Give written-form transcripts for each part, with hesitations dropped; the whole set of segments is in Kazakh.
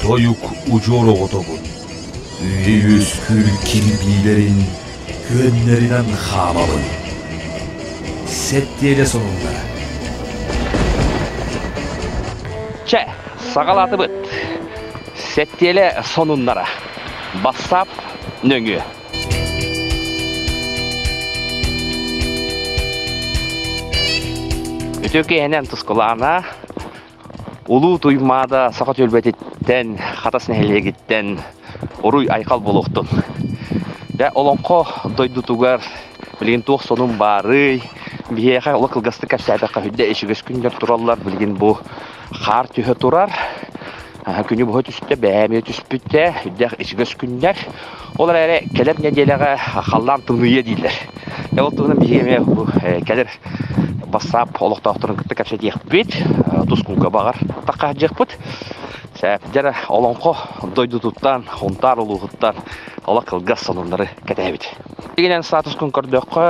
Toyuk ucoro otobun. Üskür kirpilerin gönlerinden hamamın. Settiyele sonunda. Çe, sağalatı bıt. Settiyele sonunlara. Bassap nöngü. Ötөke enen тұсқыларына Улуу туймада сақат өлбететтен, қатасын әлегеттен оруй айқал болуқтын. Бә олонқо дойду тугар білген туық сонун бары, бейеқа олы қылғасты кәпсәбәққа хүдді әшігіс күндер туралар білген бұ қар түйі турар. Күні бұғы түспітті, бәәме түспітті, хүдді әшігіс күндер. Олар әрі кәліп неделіға қалдан тыңыйы дейлер. Ол тұғының бейеме кәлір бассап олықтақтырын күтті кәпсәт еқпет, тұскунға бағар таққа жекпет. Сәпдері олонқо дойду тұттан, онтар олуғыттан ола қылғас сонындары кәтәбет. Егенен статус күн көрдіққа,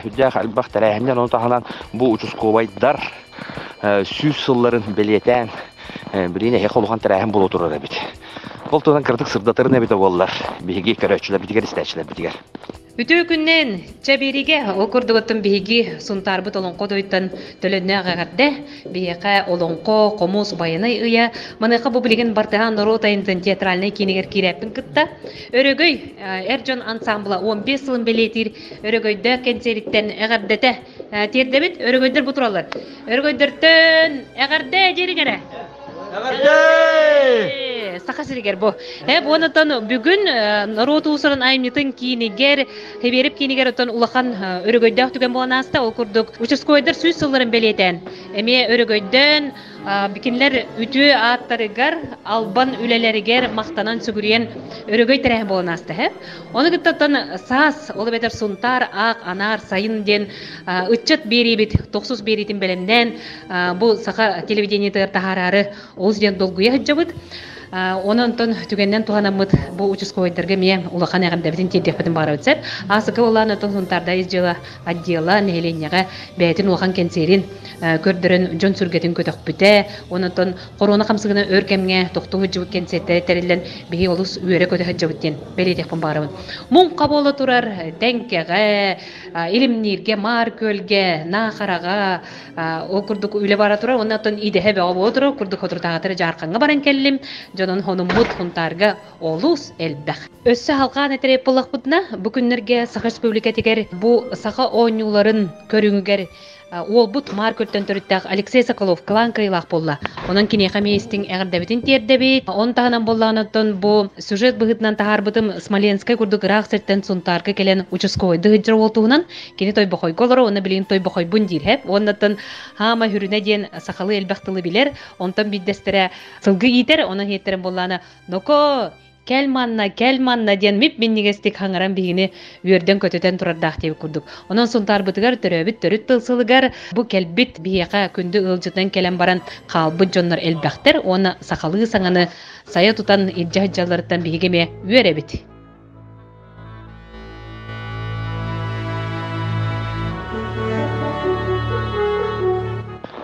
хүдді әлбақ тәрәхінден оны тағынан бұл ұчыз қобайдар сүз сылларын білетен біріне еқ олуған тәрәхін бұл отырыр әбет. Бұл тұғынан кірдік сырдатырын әбет олар, бейге көрәтшілер бітігер, істәтшілер бітігер. Үтүү күннен чабериге окурдугуттун биһиги сунтарбыт олонко дойтан төлөннө агагадде биэка олонко комус байыны ыя маныка бу билген бартаан ротайнтын театральный кинигер киреппин кытта өрөгөй эржон ансамбла 15 сылын белетир өрөгөйдө кенсериттен эгардете тердебит өрөгөйдөр бутуралар өрөгөйдөртөн эгарде жеригере Сақа сиригер бу. Онотон бүгүн нароту усарын айымнытын кийинигер, хеберип кийинигер отон улахан өрөгөйдө түген боланаста ол курдук. Учаскойдор сүз сылларын белетен. Эме өрөгөйдөн бикинлер үтүү аттарыгар албан үлелеригер мактанан сүгүрен өрөгөй терәһ боланаста. Оны гыттан сас, ол бетер сунтар, ак, анар, сайын ден ычыт берибит, токсус беритин белемден бу сақа телевидение тахарары ол ден долгуя хыджабыт. Ононтон түгеннен туганамыт бу учаскойдерге мен улахан ягындабытын тедеппетин бара өтсет. Асыкы улан отон сунтарда изжыла отдела нехеленняга бәйтин улахан кенсерин көрдөрөн жон сүргетин көтөкпүтэ. Ононтон корона камсыгына өркемге токтуу жыбык кенсеттер терилен биги олус үйөрө көтөкжөбүттен белетеппин барабын. Мун каболо турар теңкеге, илимнирге, мар көлге, нахарага окурдук үйле бара турар. Ононтон идехе бабы отуруп курдук отуртагатыр жарканга баран келлим. Жонон хонумбут хунтарга олус элбэх. Өссө халкан этереп болакпытна бүгүннерге Саха Республика тегер бу саха ойнуларын көрүнгөр ол бут мар көлтөн төрүттәк Алексей Соколов клан кыйлак болла. Онун кине хаместин эгердебитин тердебит. Он тагынан болланаттан бу сюжет быгытнан тахарбытым Смоленская курдук рахсеттен сунтарга келен участкой дыгыжыр болтуунан кини той бохой колоро оны билин той бохой бундир хеп. Оннаттан хама хүрүнө ден сахалы элбактылы билер. Онтан биддестере сылгы итер, онун хеттерен болланы Ноко Келманна ден мип миннигестик хаңаран бигини үрден көтөтен турардак деп курдук. Онон сунтар бытыгар төрөбүт төрүт тылсылыгар бу келбит бияка күндү ылжытан келен баран калбы жоннор элбактер оны сакалы саңаны сая тутан иржаджалардан бигеме үребит.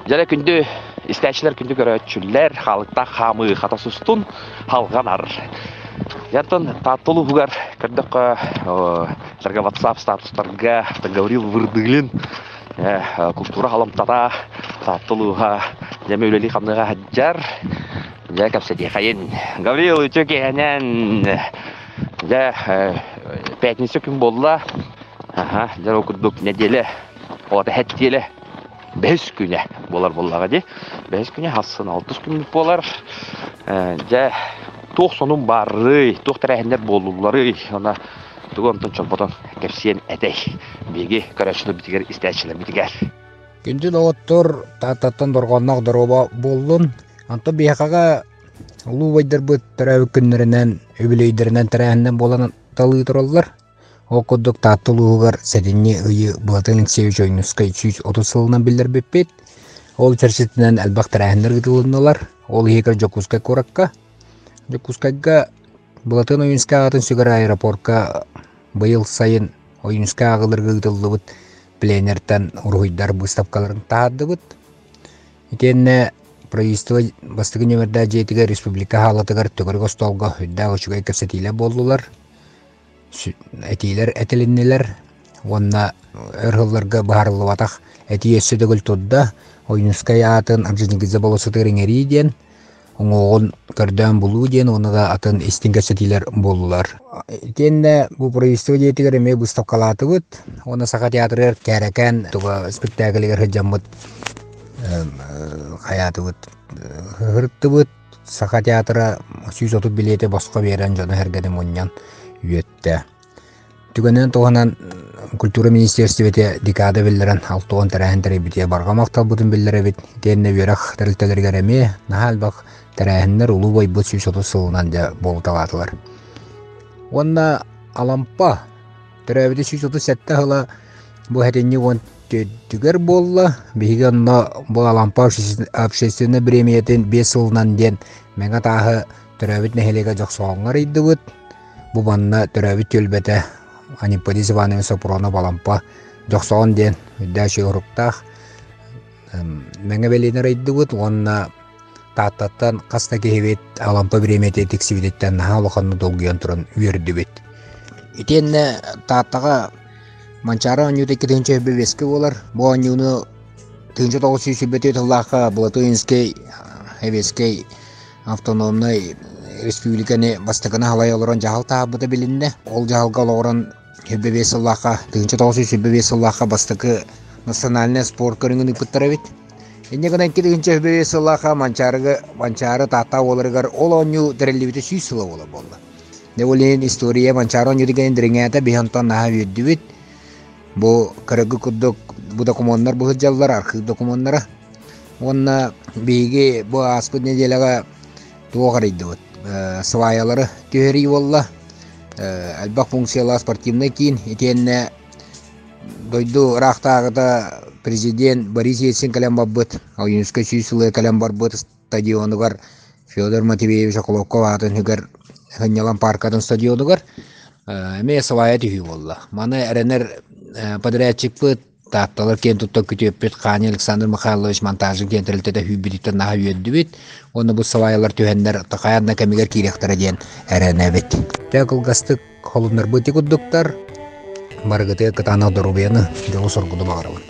Жара күндү истәчләр күндү көрөчүләр халыкта хамы хатасустун халганар. Ятон татулу бугар кырдыкка ларга WhatsApp статустарга Гаврил Вырдыгылын культура халамтата татулуга жемөлели камныга хаджар я капседи кайын Гаврил үтөкенен пятница күн болла жара окудук неделе ота хеттеле 5 күнә болар ди. 5 күнә хасын 60 күн болар. Жа тоқсонун бары, тоқтарахендер болулары, ана тугонтон чопотон кепсиен этей. Биги көрөчүлөр битигер, истечилер битигер. Күндүн оттор тататтан доргоннак дороба болдун. Анта бияқаға улуу байдар быт тарабы күннөрүнөн, өбүлөйдөрүнөн тарахенден болан талыы тураллар. Окудук татылуугар сәдинне ыйы бұлатының сеуж ойнусқа 330 сылынан білдер беппет. Ол чарсетінен әлбақ тарахендер гытылынылар. Ол егер Жокускай коракка. Жокускайга бұлатын ойынска атын сүгір аэропортка бұйыл сайын ойынска ағылыр гытылы бұд пленерттен ұрғыйдар бұставкаларын тағады бұд. Екенне правительство бастыгы нөмердә жетиге республика халатыгар төгөр гостолго хүддә учугай кепсетиле болдулар. Этилер этилиннелер онна өрһылларга баарылыбатах этиессе дөгүл тодда ойнускай атын аржинигизе болосу тыгырыңери диен оңоғын көрдөн булуу диен онуга атын истингесетилер болдулар. Тенне бу правительство жетигер эме бустапкалатыбыт оны сака театрыр кәрекен туга спектакльгер хыджаммыт хаятыбыт хырттыбыт сака театра 130 билети боско берен жана хергеде моннян үйетте. Түгөнен тоғанан культура министерствете декада биллерен алтуон тәрәһен тәрәбите баргамактал бутун биллере бит тенне берах тәрилтелерге реме нахал бак тәрәһеннер улуу бой бут 130 сылынан да болталатылар. Онна алампа тәрәбите 130 сәтте хыла бу хәтенни он түгер болла биге онна бу алампа общественный премиятен 5 сылынан ден меңа тағы тәрәбит нәһелеге жаксоңар иддибит бу банна тәрәбит төлбәте Анипадис Иванович Сопроно балампа жоксон ден дәши уруктах меңе беленер иддибит онна таттан каста кебет алампа биремете тексибиттен халыкны долгыян туран үрдүбит. Итенне таттага манчара нюте китенче бебеске болар. Бу нюны тынча тогусы сибете тыллака Блатоинский Хевеский автономный республиканы бастыгына халай олорон жахал таабыта билинне. Ол жахалга олорон бебесыллака тынча тогусы бебесыллака бастыгы национальный спорт көрүнгүн ипыттарабит. Иннегенен китенче бебесыллака манчары тата оларгар олоню терелибите сүйсылы ола болду. Неволен история манчара оню деген дреңете бихантан наха үйдүбит. Бу кыргы куддук бу документтар бу жаллар архив документтары. Онна биги бу аспыт неделага туогарыйдыбыт. Сваялары төһри болла. Албак функциялар спортивный кин этенне дойду рахтагыда президент Борис Ельцин калам баббыт. Ойнуска сүйсүлө калам барбыт стадионугар Федор Матвеевич Околовков атын хүгөр Ханялан паркатын стадионугар эме свая түйү болла. Маны эренер подрядчик быт татталар кен туттак күтөппет Кани Александр Михайлович монтажын кентерилтеде хүббитен наха үйөддүбит. Оны бу сваялар төһеннер такаянна кемигер киректер ден эренебит. Текл гастык холундар быты кудуктар баргыты катана дорубены дело соргуду багарабын.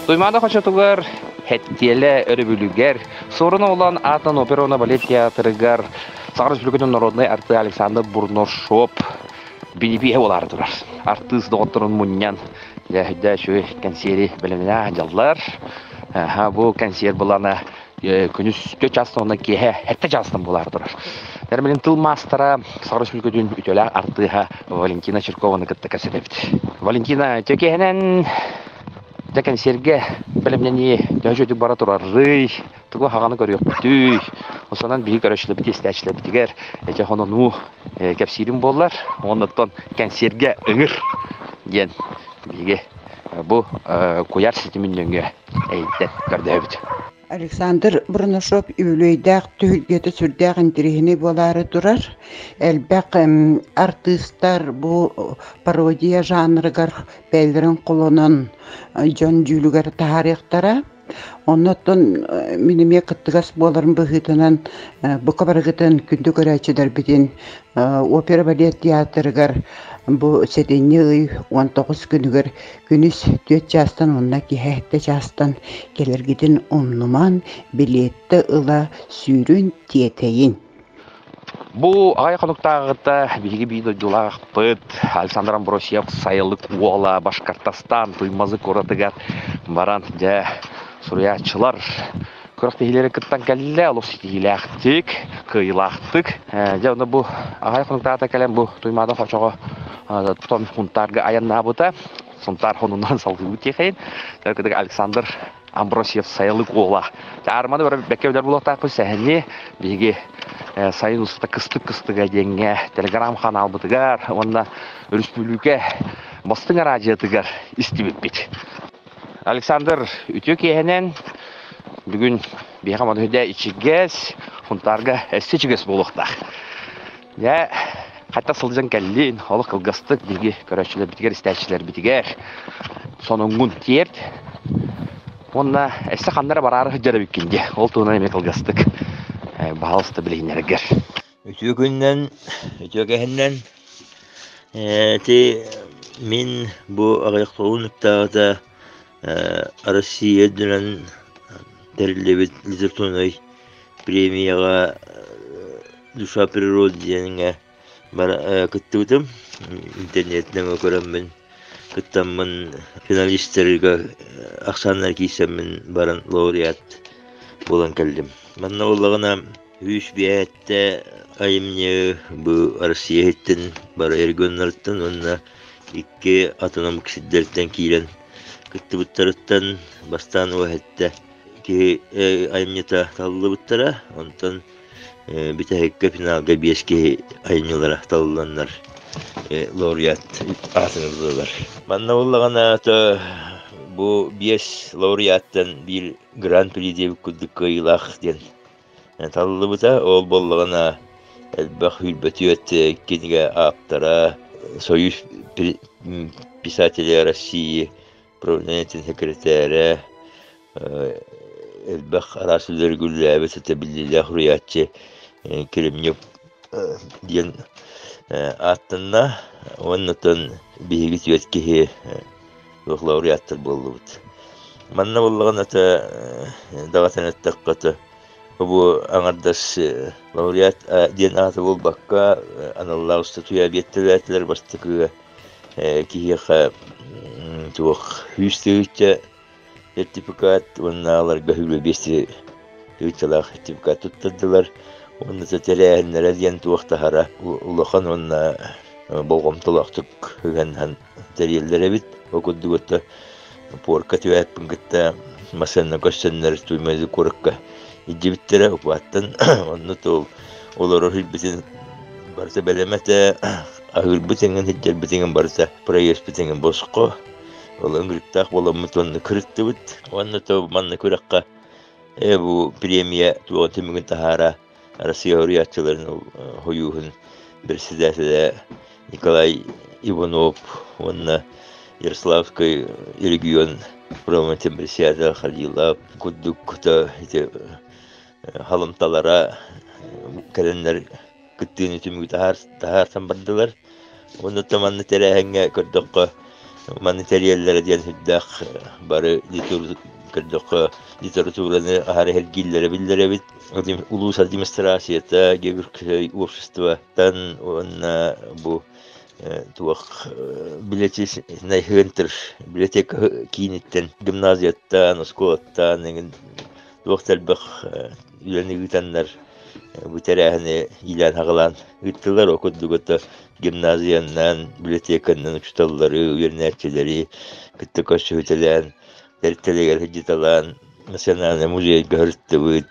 Туймада хочотугар хеттиеле өрүбүлүгер соруна olan атын оперона балет театрыгар Сагыр Республикатын народный арты Александр Бурношоп бинипие болардылар. Артист докторун муннян да шо консери белемене жаллар. Бу консер булана күнүс 4 жастана кеhe хетте жастан болардылар. Термин тыл мастера Сагыр Республикатын үтөлө артыга Валентина Черкованы кытта касетебит. Валентина текенен Дәкен серге белемнәне дәҗәдү бара турары, тугы хаганы көрөктү. Осонан бии көрөшлөп тестәчләп дигәр, әҗә хонону кәпсирим боллар. Оннан консерге ыңыр ген биге бу куяр системиннәнгә әйтте көрдөбүт. Александр Бурношоп үлөйдәк төггәте сүрдәк интерехне болары турар. Әлбәк артисттар бу пародия жанрыгар бәйләрен кулланан жон жүлүгәр тарихтара. Оннан минеме кыттыгас боларын быгытынан бу кабаргытын күндө көрәчедер битен опера балет театрыгар бу сетенне 19 күнүгөр күнүс 4 жастан онна кихетте жастан келергидин оннуман билетте ыла сүйрүн тиетейин. Бу айқануктагыта биги бидо жулакпыт Александр Амбросьев сайылык уола Башкортостан туймазы коратыгар баран да суриячылар көрөктөгүлөрү кыттан келле алоситилактык кыйлактык жана бу айқануктагыта келем бу туймада хочого тон хунтарга аяннабыта сонтар хонунан салгы техейн тәркедег Александр Амбросьев сайылык уола арманы бер бекевдер булактак сәһне биги сайын уста кыстык-кыстыга денге телеграм канал бытыгар, онда республика бастың радиотыгар истибит. Александр Үтөкенен бүгүн бихамады хөдө ичигес, хунтарга эстичигес болуктак. Я хатта сылжан кәллин, олы кылгастык билги көрәчілер бітігер, істәчілер бітігер. Соныңғын терт. Онна әсі қандары барары хүджары бүккенде. Ол туына еме кылгастык. Бағалысты білейінергер. Өтөкүннән, өтөкәһеннән ти мин бу агыяктыгын тагыда Россия дөнен дәрелебет литературный премияга душа природы дигәнгә бар кыттыбытым. Интернеттен көрәммен. Кыттаммын финалисттерга аксаннар кисәммен баран лауреат булан кәлдем. Манна уллагына үш биятте айымне бу Россия хеттен бар эргөннәртен онна икки атоном кисиддерден килен кыттыбыттарыттан бастан уәхетте ки айымнета таллыбыттара онтан битәһеккә финалга 5 ки айымнылар талланнар лауреат атынылдылар. Манна уллагына бу 5 лауреаттан бир гран-при дип күддүккө илах ден таллыбыта ол боллагына элбах хүлбөтүөт кенге аптара Союз писателей России правлениетин секретары элбах арасылар гүлләбе тәбиллиләр хуриятчы Кремнев ден аттына оннотон биһиги түөткеһи лауреаттар боллубут. Манна боллаган ата дагатанаттакката бу аңардас лауреат ден аты болбакка аналлауста туя беттеләтләр бастыкы киһиха туох хүстүчә сертификат онналарга хүле бести үтелах сертификат туттылар. Онда тәләһеннәр дигән туохтахара улахан онна болгомтолактык гәнһән тәрелләре бит окуддугта порка төәппин гитта масанна көссәннәр туймазы корыкка иҗибиттерә упаттан онны тол олар хилбитен барса белемәтә агыр битенген хиҗҗәл битенген барса проезд битенген боско ол ингриттак боламытын киритте бит онны тол манны күрәккә бу премия туотымын тахара Россия хуриятчыларының хоюхын берсидәсидә Николай Иванов, онна Ярославский регион парламентин председатель Халилов, куддукта халымталара кәленнәр кыттыны түмүгү тахарсан бардылар. Онда таманны тәрәһәнгә көрдөккө манитарияллар дигән хиддах бары литератураны ары хелгилләре билләре бит. Улус администрацията, география общества тан онна бу туах билетис найхентер библиотека киниттен гимназияттан школаттан деген туахталбах юланигитаннар бу тәрәһне илән хагалан үттеләр окуддугата гимназияннан библиотеканнан учталлары уернәчеләре китте көчүтелән тәртелегәр хиҗиталан национальный музей гәртте бит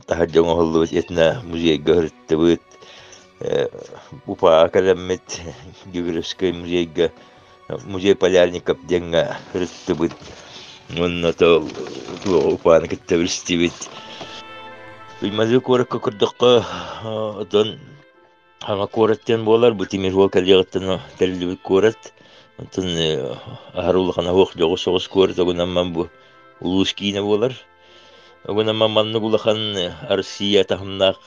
тахаҗҗан оллы этна музей гәртте бит упа академит географский музей полярников денга гәртте бит онна то упа китте бит Мазы коракка курдакка отон ага кораттен болар бу тимир жол калягыттан тәрелбит корат отон ахарулхана хох жогы согыс корат огунамман бу улускине болар огунамман манны булахан Россия тахымнак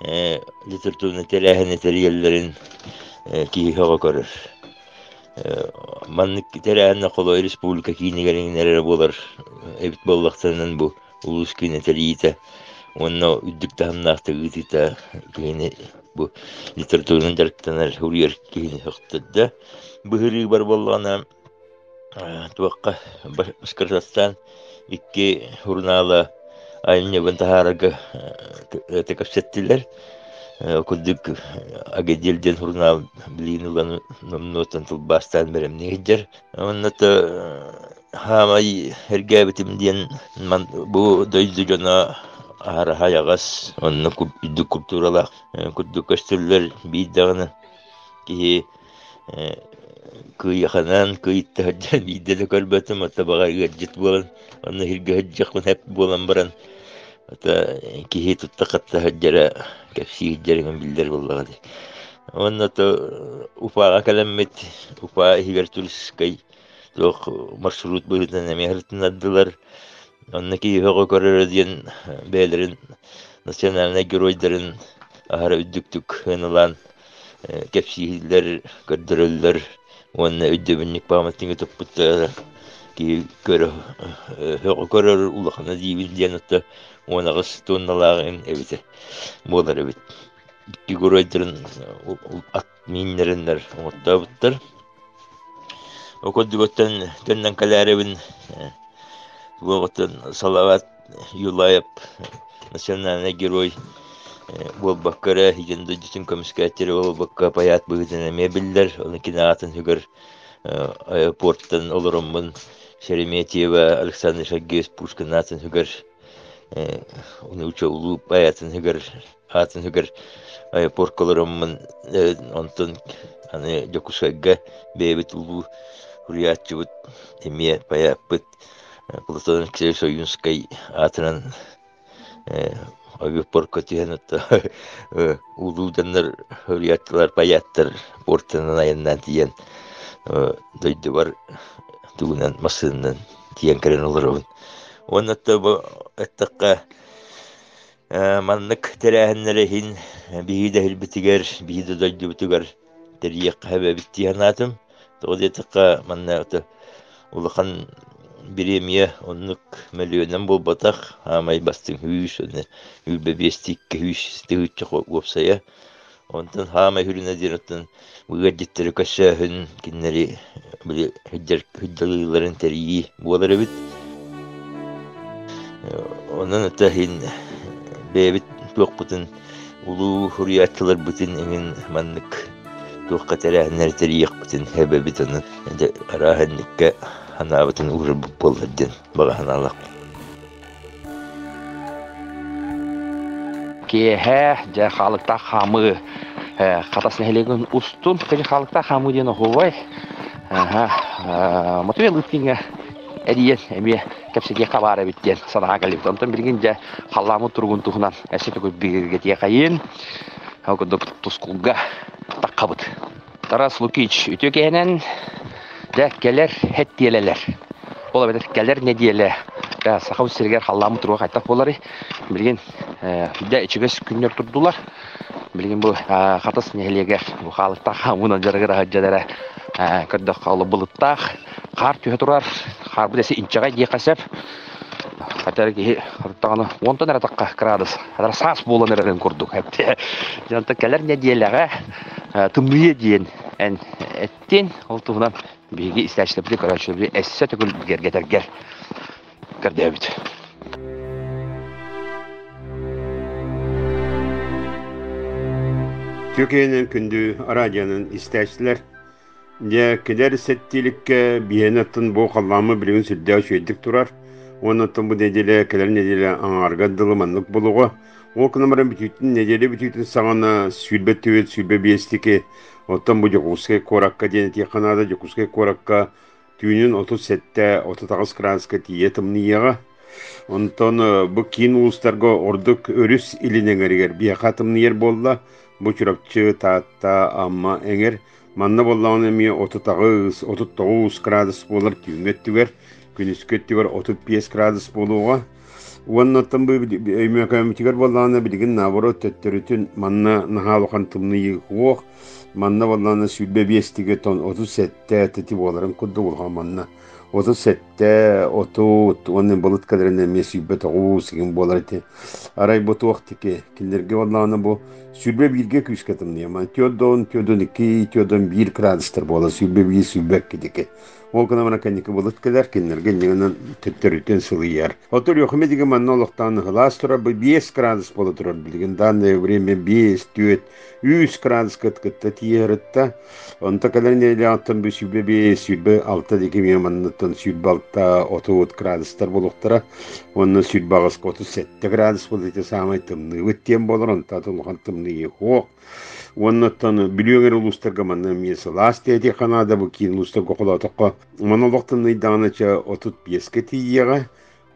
литературны тәрәһне тәрелләрен киһага көрөр манны тәрәһне колой республика кинегәреннәре болар эбит боллактарынан бу улускине тәрите онно үддүктәһнәхтә гытыта кене бу литературны дәрттәнәр хурьер кене хактыда быһыры бар булгана туакка Башкортстан икки журналы айны бентахарга текәшәттеләр кудык агеделден журнал билинуган номнотан тулбастан берем нигер онната хамай хергәбитим дигән бу дойдыгына Араһаягас, онны күппидү культуралар, күддү көстүлләр биддәгәне ки кыяханан кыйттәҗә биддә көлбәтем атабага гәҗит булган, онны һиргә җакмын һәп булган баран. Ата ки туттакатта һәҗәрә кепси жерген билдер боллагы. Онна то уфага калеммет уфа хигертүлскай тох маршрут быһытын эмиһэртин аддылар. Онна ки хого көрөр диен бээлерин национальный геройдарын ахара үддүктүк хыналан кепсиһиллер көрдөрөллөр. Онна өйдөбүнник паматтыгы топпуттара ки көрөр улахана дибин диен отта онагыс тонналагын эбите болар эбит. Ки геройдарын ат миннериннер оттабыттар. Окоддуготтан төннен каларыбын Воготан Салават Юлаев, национальный герой, Волбаккара, хигенді дүтін комиссиятері Волбакка паят бұғытын мебелдер, оны кинаатын хүгір аэропорттан олырымын Шереметьева, Александр Шаггес, Пушкинатын хүгір, оны учаулу паятын хүгір, атын хүгір аэропорт колырымын, онтын Жокушагга, бейбет улу, Хуриятчы бұд, еме паят бұд, Платон Алексей Союнский атынан авиапорт көтеген улуданнар хөрияттылар паяттар портынан айыннан тиен дойды бар тугунан масынынан тиен керен олырабын. Оннатта бу эттаққа маннык терәһеннәре хин биһиде хилбитигер биһиде дойды бутугар терияк хәбә биттиянатым. Тоғды эттаққа манна улахан Биремия оннук миллионен бол батах, амай бастың хүйш, оны үлбе бестик хүйш стығытчы қопсая. Онтан хамай хүріне деріттен бұғадеттері көші хүн кеннері хүддалыларын тәрейі болар өбіт. Онан өті хин бәбіт тоқ бұтын ұлу хұрияттылар бұтын әмен маннык тоққа тәрәхінер тәрейік бұтын әбі бұтын арахынникке Ханабытын уры болден бага ханалак. Кеһә жа халыкта хамы катасын хелеген устун кеҗи халыкта хамы дигән ховай. Мотивел үткәнгә әдиен әме кәпсәгә кабара биткән санага калып. Онтан бирген жа халламы тургун тухнан әсәтә күп бигергә тия кайын. Хакында тускулга таккабыт. Тарас Лукич үтәгәнен да келер хеттиелелер. Ола бедер келер не диеле. Да сахау сергер халламы туруга кайтак болары. Билген да ичигес күннөр турдулар. Билген бу катас нелегер бу халыкта хамына жаргыра хаҗадара. Кырда калы булыттак кар төһө турар. Кар бидесе инчага ди касап. Хатарги хартаны 10 тонна такка градус. Хатар сас болан эрен курдук. Жанта келер не диелеге тымые диен. Эттен олтугунан биги истәчлепли карачылы эссе түгел гергетергер кардебит. Türkiye'nin kündü radyanın istəçlər de keder settlikə biyanatın bu qallamı bilgin süddə şöydik turar. Ondan bu nedele keler nedele anarga dılmanlık buluğu. O kınamara bütün nedele bütün sağana sülbet tüvet sülbe biyestiki Otan bu Jokuske korakka deneti Kanada Jokuske korakka tüyünün 37-39 gradska tiyetim niyaga. Ondan bu kin uluslarga orduk örüs iline geriger biyakatım niyer bolla. Bu çırapçı taatta amma enger manna bollağın emi 39 gradas bolar tüyüngettüger. Günüskettüger 35 gradas boluğa. Ondan bu öymekemitiger bollağına bilgin nabaro töttürütün manna nahalıkan tımnıyı huoq. Manna vallana sülbe biestige ton 37 teti boların kuddu ulha manna 37 30 onun balıt kadarına mesübe tağı sigin bolardı aray bu tuaqti ki kinlerge vallana bu sülbe birge küskatım diye man tiyodon 2 tiyodon 1 gradustır bola sülbe bir sülbe kidike o kana mana kaniki balıt kadar kinlerge nenen töttürüten sılıyar otur yoxume dige manna olaqtan hılas tura 5 gradus bola turar bilgin danne время 5 tiyot 100 gradus kıtkıtta tiyarıtta onta kadar neyle attım bu sülbe 6 dike bir mannaton sülbe 6 30 gradustar boluqtara onun sülbe 37 gradus bolite samaytımны öttem bolar onta tulğantımны ho Ondan biliyorlar uluslarga manna miyesi lastiyeti Kanada bu kiyin uluslarga qolataqqa mana vaqtın idanaça 35 ketiyaga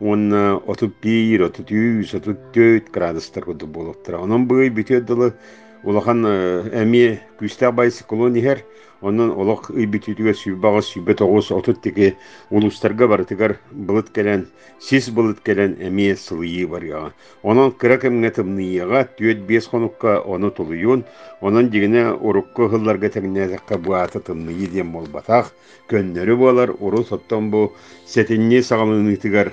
он 31, 33, 34 градустар көтү болуптура. Онон бый бүтөдөлө улахан эми күстә байсы колонихер, онон олох бүтүтүгө сүйбагы сүйбө 9-30 теге улустарга бартыгар булыт келен, сис булыт келен эми сылыйы бар я. Онон кыракымга тымныйга төт 5 хонукка оны тулуюн, онон дигене урукка хылларга тегнезакка буаты тымныйы дем болбатак көннөрү болар, урус оттон бу сетинни сагалыныгытыгар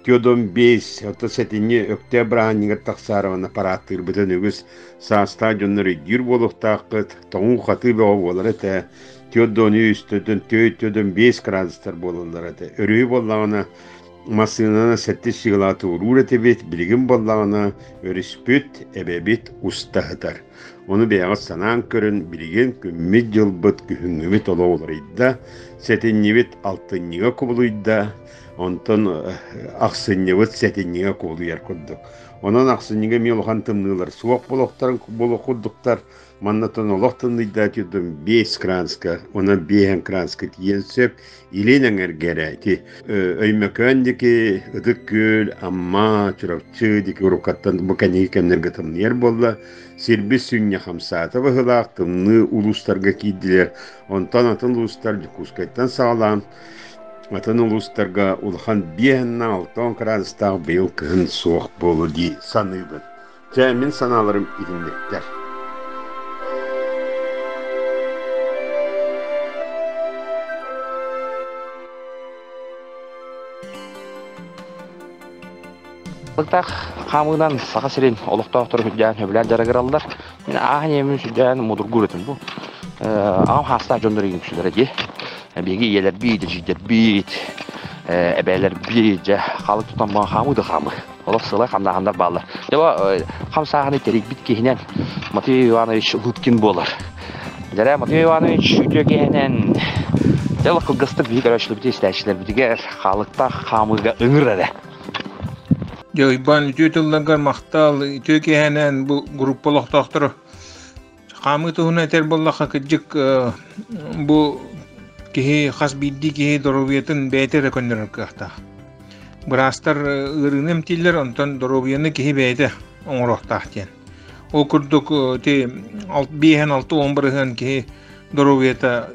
Тёдом бейс, это сетинне октябрь нигер тахсарована аппараттыр бүтін өгіз са стадионнары дүр болып таққыт, тоңу қаты бау болар әті, тёдон үстөдөн тёдон 5 градустар болалар әті. Өрүй болағына масынана сәтті шиғылаты ұрур әті бет, білігін болағына өріспөт, әбәбет ұстағытар. Оны бәяғы санаан көрін, білген көммет жылбыт күхінгімет ола олар идда, сетиннебет алтыннеға құбылыйда, онтон ақсыннебет сетиннеға құбылыяр күрдік. Онан ақсыннеға мелухан тымнылар суақ болуқтарын болу құрдықтар, маннатон олықтындыйда түйдім 5 кранска, ona 5 kranska тиен сөп, илейнен әргері әйті. Өймекөндекі ұдық көл, амма, чұрақчы декі ұрықаттан бұқанеге кәмнерге тымнер болла, сербі сүнне хамсаты бұғылақ тымны улустарға кейділер, онтан атын улустар жүкускайттан сағалан, атын улустарға улхан 5-6 градустағы бейіл кігін соқ болу дей саныбын. Жәмен саналарым идіндіктер. Бактак хамыдан сака сирен олуктоо туруп жан хөбүлөр жарыгыралдар. Мен ага немин сүдөн мудургур этим бу. Ам хаста жондор ийин күшүлөр эди. Беги елер бийди, жидер бийт. Эбелер бийже, халык тутан бан хамыды хамы. Олоп сылай хамдагандар балдар. Деба хамсаганы терик бит кехинен Матвей Иванович Луткин болар. Жара Матвей Иванович үтөкенен Деба кылгыстык бий көрөчлү бит истечилер битигер халыкта хамыга ыңыр эле. Жойбан ütütüllängär mahtal tökehenen bu gruppalıq taxtır. Qamı tuhuna ter bollaqa kıcık bu kihi xas biddi kihi dorobiyetin beyte rekondirer kıhta. Brastar ırınem tiller ondan dorobiyeni kihi beyte oңoroq taxtiyen. O kurduk te 5-6-11 kihi dorobiyeta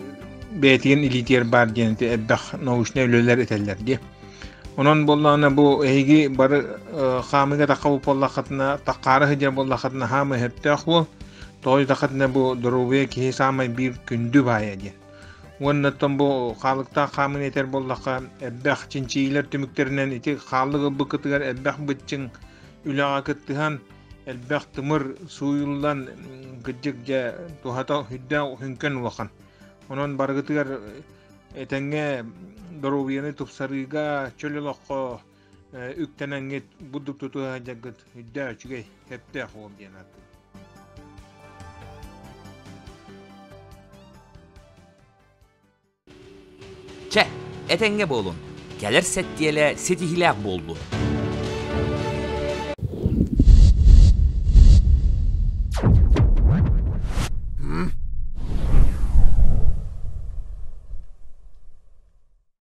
beytiyen ilitiyer bar diyen te ebbaq noğuşne ölüler eteller diye. Onun bollana bu egi bar xamiga taqabu pollaqatna taqara hıjar bollaqatna hamı heptaqbu toy taqatna bu durubiye ki samay bir gündü baya diyen. Ondan bu xalıqta xamin eter bollaqa ebbaq çinçiler tümükterinden iti xalığı bıkıtıgar ebbaq bıçın ülağa kıttıhan ebbaq tımır suyuldan gıcıkca tuhata hüdda hünken ulaşan. Onun bargıtıgar etenge dorobiyani tupsarıga çölülokko üktenenget budduk tutuğa jagıt hüdda çügey hepte xoğum diyen attı. Çe, etenge bolun. Gelir set diyele setihilak boldu.